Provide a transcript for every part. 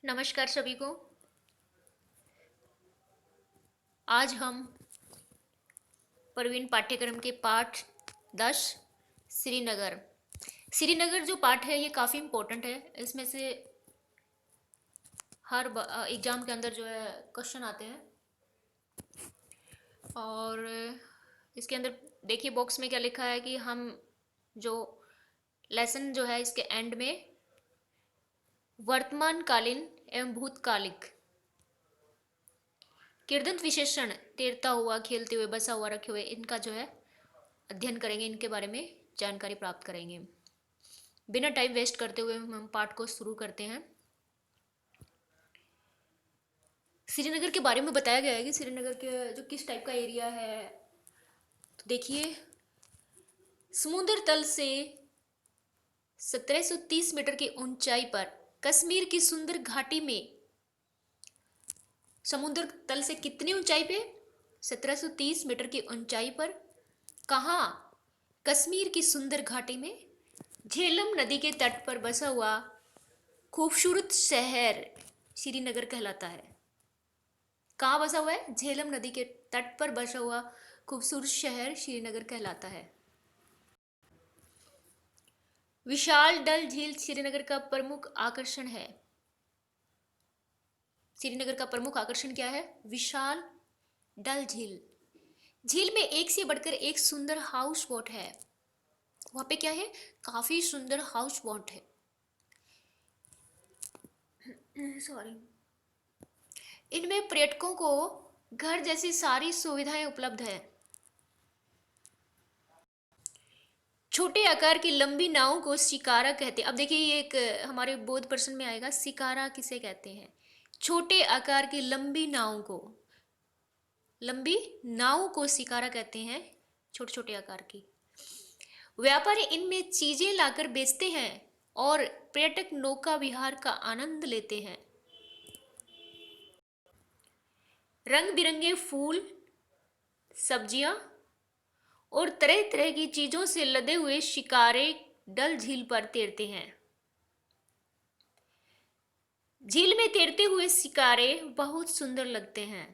नमस्कार सभी को। आज हम प्रवीण पाठ्यक्रम के पाठ 10 श्रीनगर। श्रीनगर जो पाठ है ये काफ़ी इम्पोर्टेंट है। इसमें से हर एग्ज़ाम के अंदर जो है क्वेश्चन आते हैं। और इसके अंदर देखिए बॉक्स में क्या लिखा है कि हम जो लेसन जो है इसके एंड में वर्तमानकालीन एवं भूतकालिक किर्दंत विशेषण तैरता हुआ, खेलते हुए, बसा हुआ, रखे हुए, इनका जो है अध्ययन करेंगे, इनके बारे में जानकारी प्राप्त करेंगे। बिना टाइम वेस्ट करते हुए हम पाठ को शुरू करते हैं। श्रीनगर के बारे में बताया गया है कि श्रीनगर के जो किस टाइप का एरिया है। तो देखिए, समुद्र तल से 1730 मीटर की ऊंचाई पर कश्मीर की सुंदर घाटी में, समुद्र तल से कितनी ऊंचाई पे? 1730 मीटर की ऊंचाई पर। कहाँ? कश्मीर की सुंदर घाटी में झेलम नदी के तट पर बसा हुआ खूबसूरत शहर श्रीनगर कहलाता है। कहाँ बसा हुआ है? झेलम नदी के तट पर बसा हुआ खूबसूरत शहर श्रीनगर कहलाता है। विशाल डल झील श्रीनगर का प्रमुख आकर्षण है। श्रीनगर का प्रमुख आकर्षण क्या है? विशाल डल झील। झील में एक से बढ़कर एक सुंदर हाउस बोट है। वहां पे क्या है? काफी सुंदर हाउस बोट है। सॉरी। इनमें पर्यटकों को घर जैसी सारी सुविधाएं उपलब्ध है। छोटे आकार की लंबी नावों को शिकारा कहते हैं। अब देखिए, ये एक हमारे बोध प्रश्न में आएगा, शिकारा किसे कहते हैं? छोटे आकार की लंबी नावों को शिकारा कहते हैं, छोटे छोटे आकार की। व्यापारी इनमें चीजें लाकर बेचते हैं और पर्यटक नौका विहार का आनंद लेते हैं। रंग बिरंगे फूल, सब्जियां और तरह तरह की चीजों से लदे हुए शिकारे डल झील पर तैरते हैं। झील में तैरते हुए शिकारे बहुत सुंदर लगते हैं।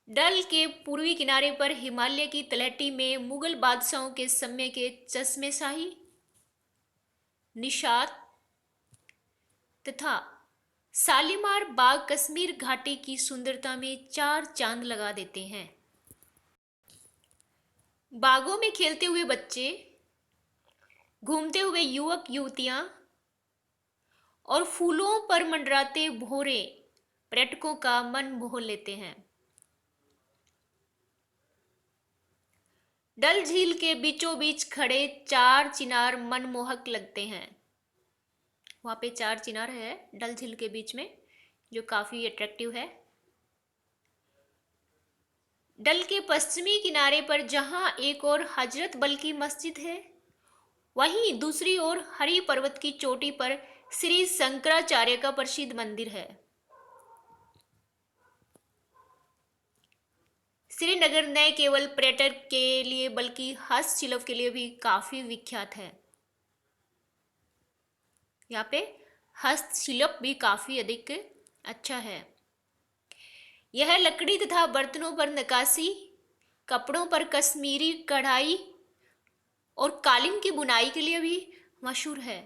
डल के पूर्वी किनारे पर हिमालय की तलहटी में मुगल बादशाहों के समय के चश्मेशाही, निशात तथा शालीमार बाग कश्मीर घाटी की सुंदरता में चार चांद लगा देते हैं। बागों में खेलते हुए बच्चे, घूमते हुए युवक युवतियां और फूलों पर मंडराते भौरे पर्यटकों का मन मोह लेते हैं। डल झील के बीचों बीच खड़े चार चिनार मनमोहक लगते हैं। वहां पे चार चिनार है डल झील के बीच में, जो काफी अट्रैक्टिव है। डल के पश्चिमी किनारे पर जहां एक और हजरत बल की मस्जिद है, वहीं दूसरी ओर हरि पर्वत की चोटी पर श्री शंकराचार्य का प्रसिद्ध मंदिर है। श्रीनगर न केवल पर्यटक के लिए बल्कि हस्तशिल्प के लिए भी काफी विख्यात है। यहाँ पे हस्तशिल्प भी काफी अधिक अच्छा है। यह लकड़ी तथा बर्तनों पर नक्काशी, कपड़ों पर कश्मीरी कढ़ाई और कालीन की बुनाई के लिए भी मशहूर है।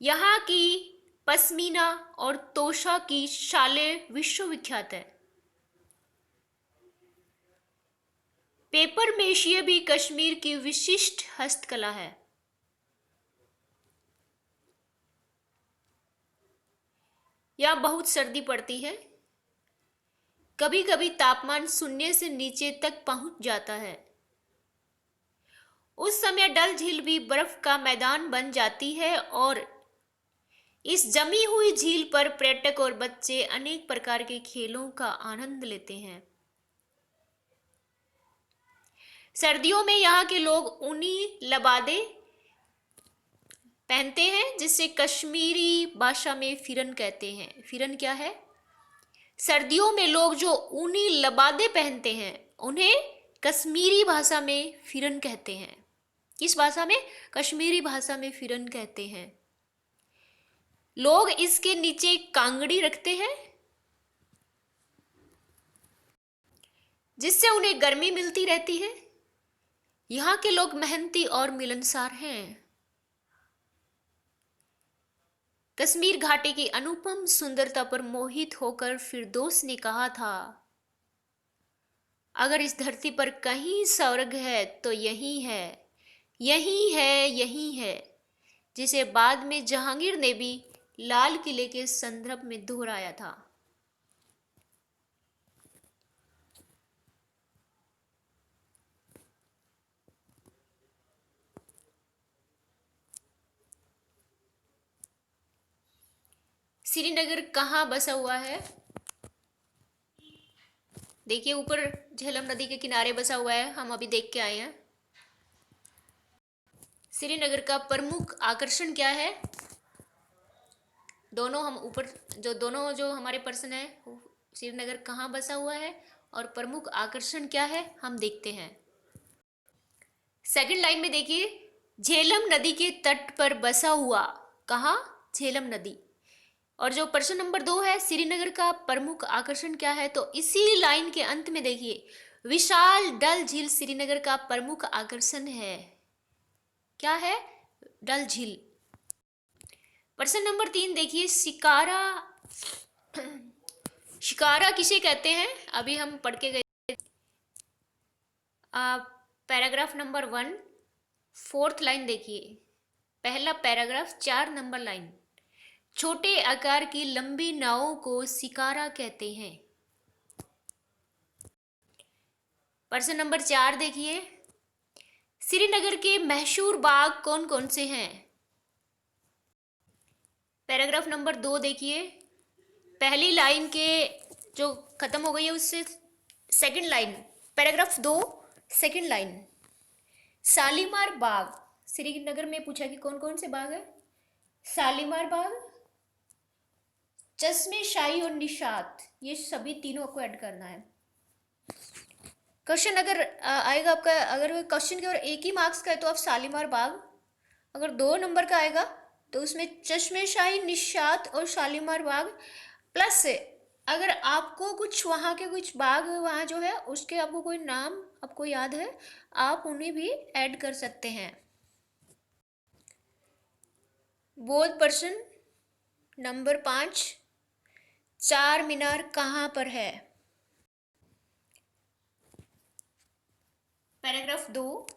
यहाँ की पश्मीना और तोशा की शालें विश्वविख्यात है। पेपर मेशिया भी कश्मीर की विशिष्ट हस्तकला है। यहाँ बहुत सर्दी पड़ती है। कभी कभी तापमान शून्य से नीचे तक पहुंच जाता है। उस समय डल झील भी बर्फ का मैदान बन जाती है और इस जमी हुई झील पर पर्यटक और बच्चे अनेक प्रकार के खेलों का आनंद लेते हैं। सर्दियों में यहाँ के लोग ऊनी लबादे पहनते हैं, जिसे कश्मीरी भाषा में फिरन कहते हैं। फिरन क्या है? सर्दियों में लोग जो ऊनी लबादे पहनते हैं उन्हें कश्मीरी भाषा में फिरन कहते हैं। किस भाषा में? कश्मीरी भाषा में फिरन कहते हैं। लोग इसके नीचे कांगड़ी रखते हैं जिससे उन्हें गर्मी मिलती रहती है। यहाँ के लोग मेहनती और मिलनसार हैं। कश्मीर घाटी की अनुपम सुंदरता पर मोहित होकर फिरदौस ने कहा था, अगर इस धरती पर कहीं स्वर्ग है तो यही है, यही है, यही है, जिसे बाद में जहांगीर ने भी लाल किले के संदर्भ में दोहराया था। श्रीनगर कहाँ बसा हुआ है? देखिए ऊपर झेलम नदी के किनारे बसा हुआ है, हम अभी देख के आए हैं। श्रीनगर का प्रमुख आकर्षण क्या है? दोनों जो हमारे प्रश्न है, श्रीनगर कहाँ बसा हुआ है और प्रमुख आकर्षण क्या है, हम देखते हैं। सेकंड लाइन में देखिए, झेलम नदी के तट पर बसा हुआ। कहाँ? झेलम नदी। और जो प्रश्न नंबर 2 है, श्रीनगर का प्रमुख आकर्षण क्या है, तो इसी लाइन के अंत में देखिए, विशाल डल झील श्रीनगर का प्रमुख आकर्षण है। क्या है? डल झील। प्रश्न नंबर 3 देखिए, शिकारा किसे कहते हैं? अभी हम पढ़ के गए। पैराग्राफ नंबर 1 4th लाइन देखिए, पहला पैराग्राफ 4 नंबर लाइन, छोटे आकार की लंबी नावों को शिकारा कहते हैं। प्रश्न नंबर 4 देखिए, श्रीनगर के मशहूर बाग कौन कौन से हैं? पैराग्राफ नंबर 2 देखिए, पहली लाइन के जो खत्म हो गई है उससे second line, paragraph 2 second line, Shalimar Bagh. Srinagar में पूछा कि कौन कौन से बाग है? शालीमार बाग, चश्मे शाही और निशात, ये सभी तीनों आपको ऐड करना है। क्वेश्चन अगर आएगा आपका, अगर क्वेश्चन के और एक ही मार्क्स का है तो आप शालीमार बाग, अगर 2 नंबर का आएगा तो उसमें चश्मे शाही, निशात और शालीमार बाग, प्लस अगर आपको कुछ वहाँ के कुछ बाग वहाँ जो है उसके आपको कोई नाम आपको याद है, आप उन्हें भी ऐड कर सकते हैं। बोध प्रश्न नंबर 5, चार मीनार कहाँ पर है? पैराग्राफ 2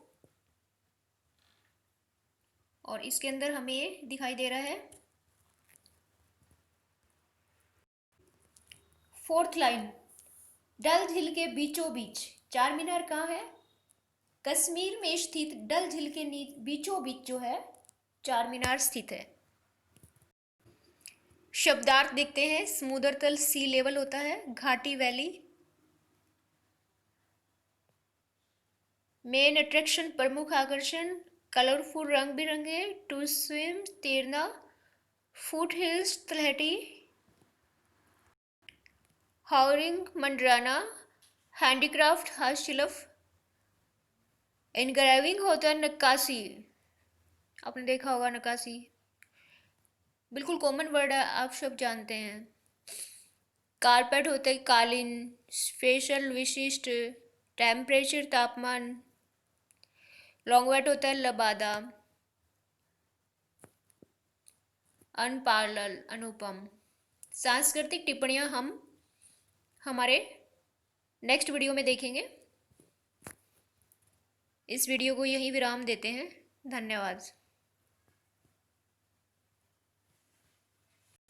और इसके अंदर हमें दिखाई दे रहा है 4th लाइन, डल झील के बीचों बीच चार मीनार कहाँ है? कश्मीर में स्थित डल झील के बीचों बीच जो है चार मीनार स्थित है। शब्दार्थ देखते हैं, समुद्र तल सी लेवल होता है, घाटी वैली, मेन अट्रैक्शन प्रमुख आकर्षण, कलरफुल रंग बिरंगे, टू स्विम तैरना, फुट हिल्स तलहटी, हाउरिंग मंडराना, हैंडीक्राफ्ट हाशिलफ, एनग्रेविंग होता है नक्काशी, आपने देखा होगा नक्काशी, बिल्कुल कॉमन वर्ड है, आप सब जानते हैं। कारपेट होता है कालीन, स्पेशल विशिष्ट, टेम्परेचर तापमान, लॉन्गवेट होता है लबादा, अनपार्लल अनुपम। सांस्कृतिक टिप्पणियां हम हमारे नेक्स्ट वीडियो में देखेंगे। इस वीडियो को यहीं विराम देते हैं। धन्यवाद।